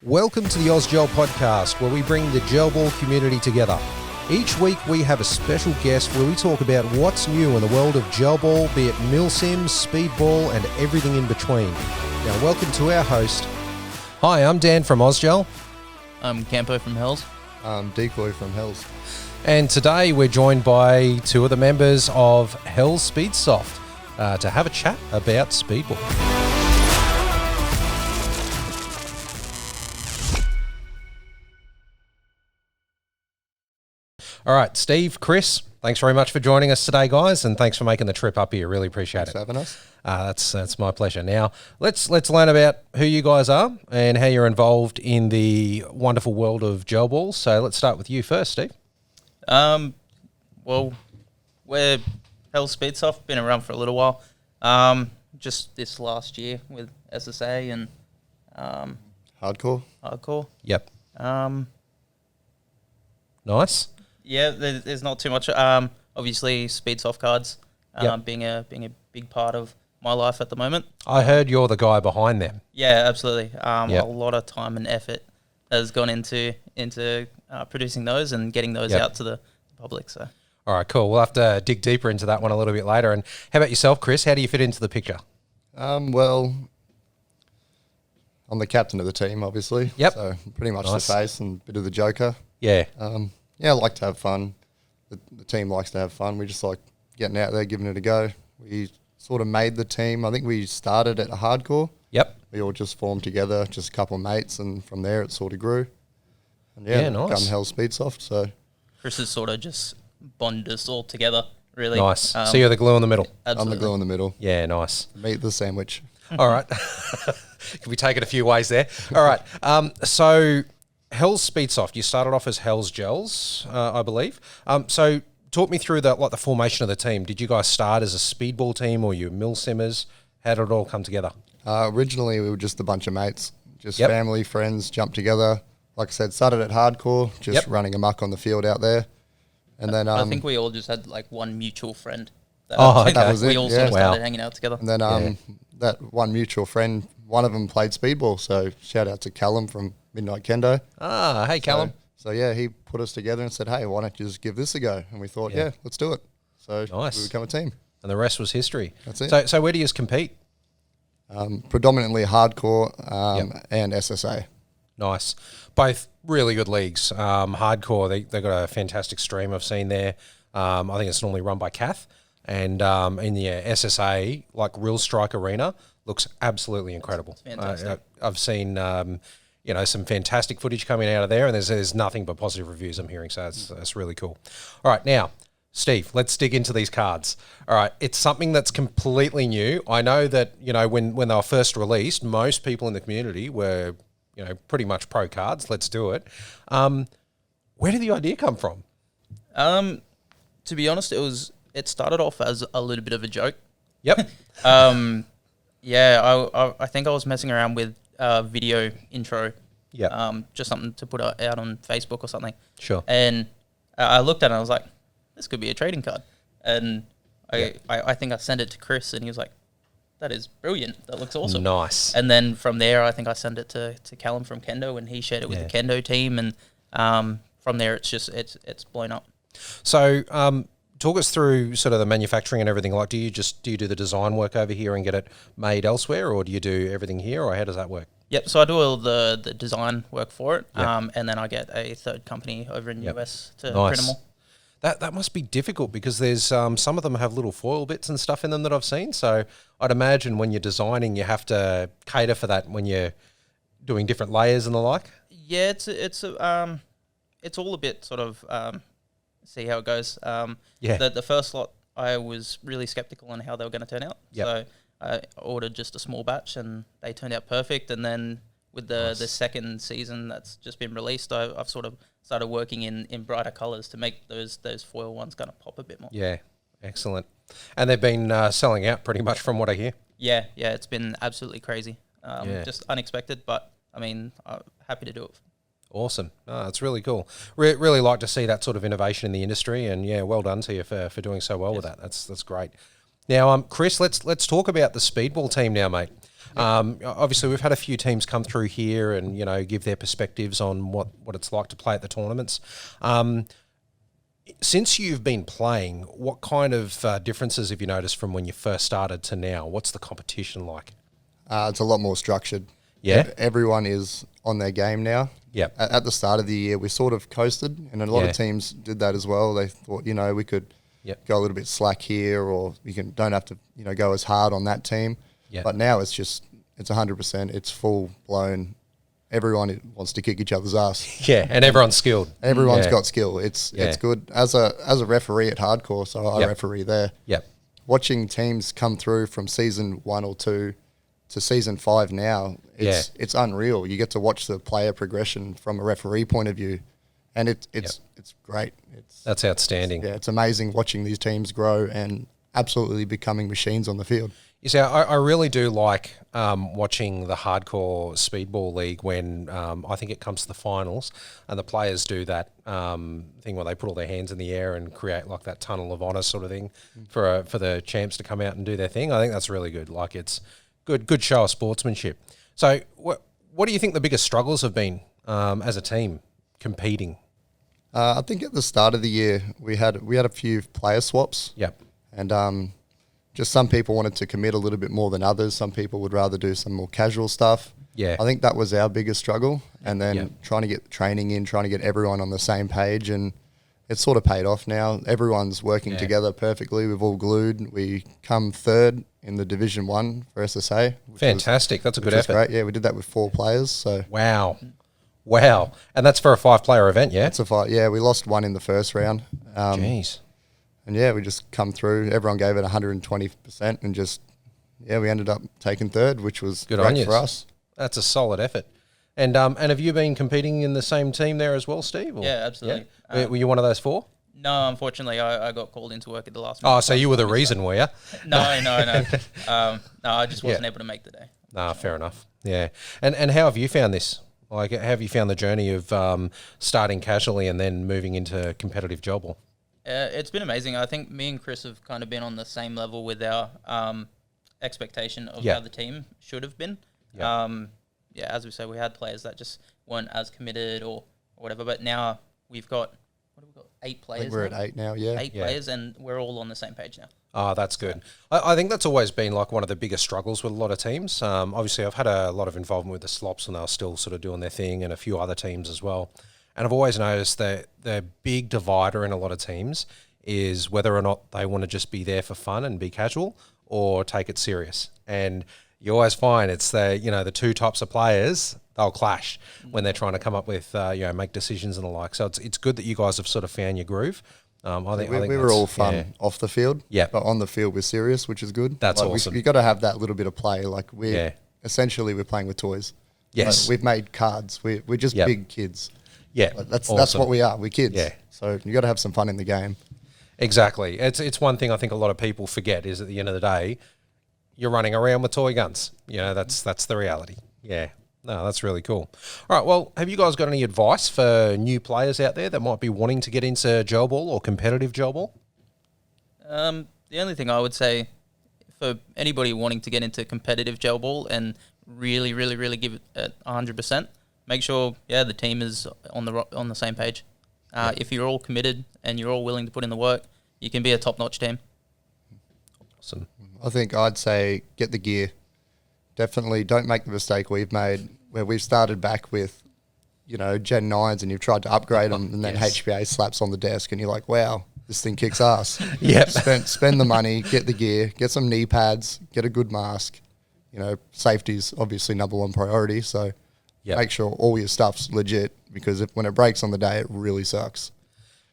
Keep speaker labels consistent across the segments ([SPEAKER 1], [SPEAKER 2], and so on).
[SPEAKER 1] Welcome to the Ausgel podcast, where we bring the gel ball community together. Each week we have a special guest where we talk about what's new in the world of gel ball, be it milsims, speedball, and everything in between. Now, welcome to our host. Hi, I'm Dan from Ausgel.
[SPEAKER 2] I'm Campo from Hells.
[SPEAKER 3] I'm Decoy from Hells.
[SPEAKER 1] And today we're joined by two of the members of Hells Speedsoft to have a chat about speedball. All right, Steve, Chris, thanks very much for joining us today, guys, and thanks for making the trip up here. Really appreciate
[SPEAKER 3] Thanks for having us.
[SPEAKER 1] That's my pleasure. Now, let's learn about who you guys are and how you're involved in the wonderful world of gel balls. So let's start with you first, Steve.
[SPEAKER 2] Well, we're Hell Speedsoft, been around for a little while. Just this last year with SSA and Hardcore.
[SPEAKER 1] Yep. Nice.
[SPEAKER 2] Yeah, there's not too much. Obviously, Speedsoft cards being a big part of my life at the moment.
[SPEAKER 1] I heard you're the guy behind them.
[SPEAKER 2] Yeah, absolutely. A lot of time and effort has gone into producing those and getting those out to the public. So,
[SPEAKER 1] all right, cool. We'll have to dig deeper into that one a little bit later. And how about yourself, Chris? How do you fit into the picture?
[SPEAKER 3] Well, I'm the captain of the team, obviously.
[SPEAKER 1] Yep.
[SPEAKER 3] So pretty much the face and a bit of the joker.
[SPEAKER 1] Yeah.
[SPEAKER 3] I like to have fun. The team likes to have fun. We just like getting out there, giving it a go. We sort of made the team. I think we started at a Hardcore.
[SPEAKER 1] Yep.
[SPEAKER 3] We all just formed together, just a couple of mates, and from there it sort of grew. And
[SPEAKER 1] nice.
[SPEAKER 3] Become Hell Speedsoft. So
[SPEAKER 2] Chris has sort of just bonded us all together, really.
[SPEAKER 1] Nice. So you're the glue in the middle.
[SPEAKER 2] Absolutely.
[SPEAKER 3] I'm the glue in the middle.
[SPEAKER 1] Yeah, nice.
[SPEAKER 3] Meat the sandwich.
[SPEAKER 1] All right. Can we take it a few ways there? All right. So Hell's Speedsoft, you started off as Hell's Gels, I believe. So talk me through the formation of the team. Did you guys start as a speedball team or you milsimmers? How did it all come together?
[SPEAKER 3] Originally, we were just a bunch of mates, just family, friends, jumped together. Like I said, started at Hardcore, just running amok on the field out there. And then
[SPEAKER 2] I think we all just had like one mutual friend.
[SPEAKER 1] That
[SPEAKER 3] was it.
[SPEAKER 2] We all sort of started hanging out together.
[SPEAKER 3] And then that one mutual friend, one of them played speedball. So shout out to Callum from Midnight Kendo.
[SPEAKER 1] Hey, Callum.
[SPEAKER 3] So he put us together and said, hey, why don't you just give this a go? And we thought, let's do it. So we become a team.
[SPEAKER 1] And the rest was history.
[SPEAKER 3] That's it.
[SPEAKER 1] So where do you compete?
[SPEAKER 3] Predominantly Hardcore and SSA.
[SPEAKER 1] Nice. Both really good leagues. Hardcore, they got a fantastic stream I've seen there. I think it's normally run by Kath. And in the SSA, like Real Strike Arena, looks absolutely incredible.
[SPEAKER 2] Fantastic.
[SPEAKER 1] I've seen some fantastic footage coming out of there, and there's nothing but positive reviews I'm hearing, so that's really cool. All right, now, Steve, let's dig into these cards. All right, it's something that's completely new. I know that, when they were first released, most people in the community were, pretty much pro cards. Let's do it. Where did the idea come from?
[SPEAKER 2] To be honest, it started off as a little bit of a joke.
[SPEAKER 1] Yep.
[SPEAKER 2] I think I was messing around with video intro.
[SPEAKER 1] Yeah.
[SPEAKER 2] Just something to put out on Facebook or something.
[SPEAKER 1] Sure.
[SPEAKER 2] And I looked at it and I was like, this could be a trading card. And I think I sent it to Chris and he was like, that is brilliant. That looks awesome.
[SPEAKER 1] Nice.
[SPEAKER 2] And then from there, I think I sent it to Callum from Kendo and he shared it with the Kendo team. And from there, it's blown up.
[SPEAKER 1] So talk us through sort of the manufacturing and everything. Like, do you do the design work over here and get it made elsewhere, or do you do everything here, or how does that work?
[SPEAKER 2] Yep. So I do all the design work for it, and then I get a third company over in the US to print them all.
[SPEAKER 1] That must be difficult because there's some of them have little foil bits and stuff in them that I've seen. So I'd imagine when you're designing, you have to cater for that when you're doing different layers and the like.
[SPEAKER 2] Yeah, it's all a bit sort of see how it goes. The first lot I was really skeptical on how they were going to turn out.
[SPEAKER 1] Yep.
[SPEAKER 2] So I ordered just a small batch and they turned out perfect. And then with the second season that's just been released, I've sort of started working in brighter colours to make those foil ones kind of pop a bit more.
[SPEAKER 1] Yeah, excellent. And they've been selling out pretty much from what I hear.
[SPEAKER 2] Yeah, it's been absolutely crazy. Just unexpected, but I mean, I'm happy to do it.
[SPEAKER 1] Awesome. It's really cool. Really like to see that sort of innovation in the industry, and well done to you for doing so well with that. That's great. Now, Chris, let's talk about the speedball team now, mate. Obviously, we've had a few teams come through here and, you know, give their perspectives on what it's like to play at the tournaments. Since you've been playing, what kind of differences have you noticed from when you first started to now? What's the competition like?
[SPEAKER 3] It's a lot more structured.
[SPEAKER 1] Yeah?
[SPEAKER 3] Everyone is on their game now.
[SPEAKER 1] Yep.
[SPEAKER 3] At the start of the year, we sort of coasted, and a lot of teams did that as well. They thought, you know, we could go a little bit slack here, or don't have to, you know, go as hard on that team.
[SPEAKER 1] Yep.
[SPEAKER 3] But now it's 100%. It's full blown. Everyone wants to kick each other's ass.
[SPEAKER 1] Yeah, and everyone's skilled.
[SPEAKER 3] Everyone's got skill. It's good. As a referee at Hardcore, so I referee there.
[SPEAKER 1] Yep.
[SPEAKER 3] Watching teams come through from season 1 or 2 to season 5 now, it's unreal. You get to watch the player progression from a referee point of view, and it's great.
[SPEAKER 1] That's outstanding.
[SPEAKER 3] It's amazing watching these teams grow and absolutely becoming machines on the field.
[SPEAKER 1] You see, I really do like watching the hardcore speedball league when I think it comes to the finals and the players do that thing where they put all their hands in the air and create like that tunnel of honour sort of thing for the champs to come out and do their thing. I think that's really good. Like it's good show of sportsmanship. So what do you think the biggest struggles have been as a team competing?
[SPEAKER 3] I think at the start of the year we had a few player swaps.
[SPEAKER 1] Yep.
[SPEAKER 3] And just some people wanted to commit a little bit more than others. Some people would rather do some more casual stuff.
[SPEAKER 1] Yeah.
[SPEAKER 3] I think that was our biggest struggle. And then trying to get training in, trying to get everyone on the same page, and it's sort of paid off now. Everyone's working together perfectly. We've all glued. We come third in the Division 1 for SSA.
[SPEAKER 1] Fantastic. That's a good effort.
[SPEAKER 3] Great. Yeah, we did that with 4 players. So
[SPEAKER 1] Wow. And that's for a 5-player event, yeah?
[SPEAKER 3] It's a fight. Yeah, we lost 1 in the first round.
[SPEAKER 1] Jeez.
[SPEAKER 3] And yeah, we just come through. Everyone gave it 120%, and we ended up taking third, which was great for us.
[SPEAKER 1] That's a solid effort. And have you been competing in the same team there as well, Steve? Or?
[SPEAKER 2] Yeah, absolutely.
[SPEAKER 1] Yeah? Were you one of those 4?
[SPEAKER 2] No, unfortunately, I got called into work at the last minute.
[SPEAKER 1] Oh, so you were the reason, were you?
[SPEAKER 2] No. No, I just wasn't able to make the day.
[SPEAKER 1] No, fair enough. Yeah. And how have you found this? Like, how have you found the journey of starting casually and then moving into competitive jobball?
[SPEAKER 2] It's been amazing. I think me and Chris have kind of been on the same level with our expectation of how the team should have been. As we say, we had players that just weren't as committed or whatever, but now we've got, 8 players.
[SPEAKER 3] I think we're at 8 now, yeah.
[SPEAKER 2] 8 players, and we're all on the same page now.
[SPEAKER 1] Oh, that's good. I think that's always been like one of the biggest struggles with a lot of teams. Obviously, I've had a lot of involvement with the Slops when they were still sort of doing their thing, and a few other teams as well. And I've always noticed that the big divider in a lot of teams is whether or not they want to just be there for fun and be casual or take it serious. And you always find it's the 2 types of players, they'll clash when they're trying to come up with, make decisions and the like. So it's good that you guys have sort of found your groove. I think
[SPEAKER 3] we were all fun off the field, but on the field we're serious, which is good.
[SPEAKER 1] That's awesome.
[SPEAKER 3] You got to have that little bit of play. Like essentially we're playing with toys.
[SPEAKER 1] Yes.
[SPEAKER 3] Like we've made cards. We're just big kids.
[SPEAKER 1] Yeah,
[SPEAKER 3] like that's what we are. We're kids. Yeah. So you got to have some fun in the game.
[SPEAKER 1] Exactly. It's one thing I think a lot of people forget is at the end of the day, you're running around with toy guns. That's the reality. Yeah. No, that's really cool. All right. Well, have you guys got any advice for new players out there that might be wanting to get into jobball or competitive jobball?
[SPEAKER 2] The only thing I would say for anybody wanting to get into competitive jobball and really, really, really give it 100%. Make sure, the team is on the same page. If you're all committed and you're all willing to put in the work, you can be a top-notch team.
[SPEAKER 1] Awesome.
[SPEAKER 3] I think I'd say get the gear. Definitely don't make the mistake we've made where we've started back with, Gen 9s and you've tried to upgrade them and then HPA slaps on the desk and you're like, wow, this thing kicks ass.
[SPEAKER 1] Yep.
[SPEAKER 3] Spend the money, get the gear, get some knee pads, get a good mask. Safety's obviously number 1 priority, so make sure all your stuff's legit because when it breaks on the day, it really sucks.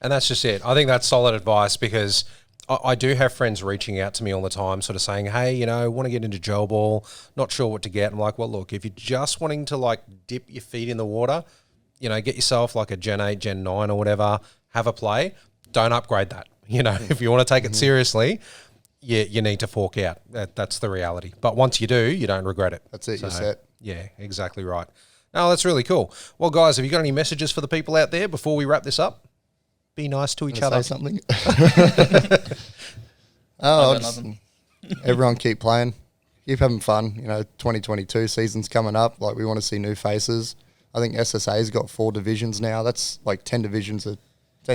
[SPEAKER 1] And that's just it. I think that's solid advice because I do have friends reaching out to me all the time sort of saying, hey, want to get into jobball, not sure what to get. I'm like, well, look, if you're just wanting to like dip your feet in the water, get yourself like a Gen 8, Gen 9 or whatever, have a play. Don't upgrade that. If you want to take it seriously, you need to fork out. That's the reality. But once you do, you don't regret it.
[SPEAKER 3] That's it, you're set.
[SPEAKER 1] Yeah, exactly right. No, that's really cool. Well, guys, have you got any messages for the people out there before we wrap this up? Be nice to each other.
[SPEAKER 3] Say something. Everyone keep playing. keep having fun. 2022 season's coming up. Like, we want to see new faces. I think SSA's got 4 divisions now. That's like 10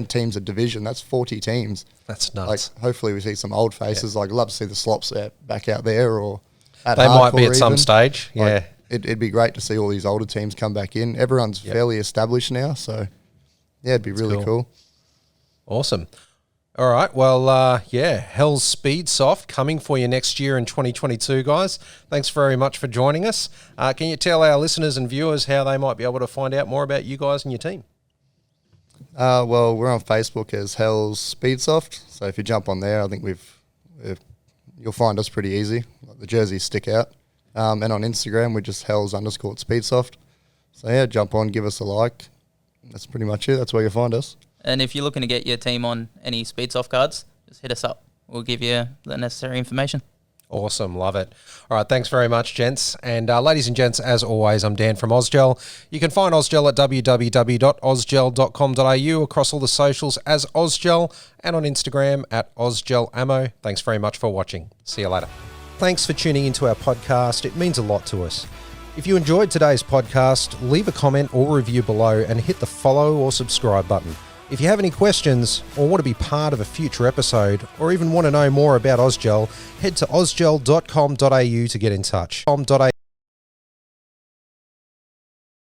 [SPEAKER 3] teams a division. That's 40 teams.
[SPEAKER 1] That's nuts.
[SPEAKER 3] Like, hopefully we see some old faces. Like, love to see the Slops back out there, or at
[SPEAKER 1] they might be at
[SPEAKER 3] even.
[SPEAKER 1] some stage. Yeah.
[SPEAKER 3] Like, it'd be great to see all these older teams come back in. Everyone's fairly established now, so yeah, it'd be really cool.
[SPEAKER 1] Awesome. All right. Well, Hell's Speedsoft coming for you next year in 2022, guys. Thanks very much for joining us. Can you tell our listeners and viewers how they might be able to find out more about you guys and your team?
[SPEAKER 3] Well, we're on Facebook as Hell's Speedsoft. So if you jump on there, I think you'll find us pretty easy. Like, the jerseys stick out. And on Instagram, we're just Hells_Speedsoft. So yeah, jump on, give us a like. That's pretty much it. That's where you'll find us.
[SPEAKER 2] And if you're looking to get your team on any Speedsoft cards, just hit us up. We'll give you the necessary information.
[SPEAKER 1] Awesome. Love it. All right. Thanks very much, gents. And ladies and gents, as always, I'm Dan from Ausgel. You can find Ausgel at www.ausgel.com.au, across all the socials as Ausgel, and on Instagram at AusgelAmmo. Thanks very much for watching. See you later. Thanks for tuning into our podcast. It means a lot to us. If you enjoyed today's podcast, leave a comment or review below and hit the follow or subscribe button. If you have any questions or want to be part of a future episode, or even want to know more about Ausgel, head to ausgel.com.au to get in touch.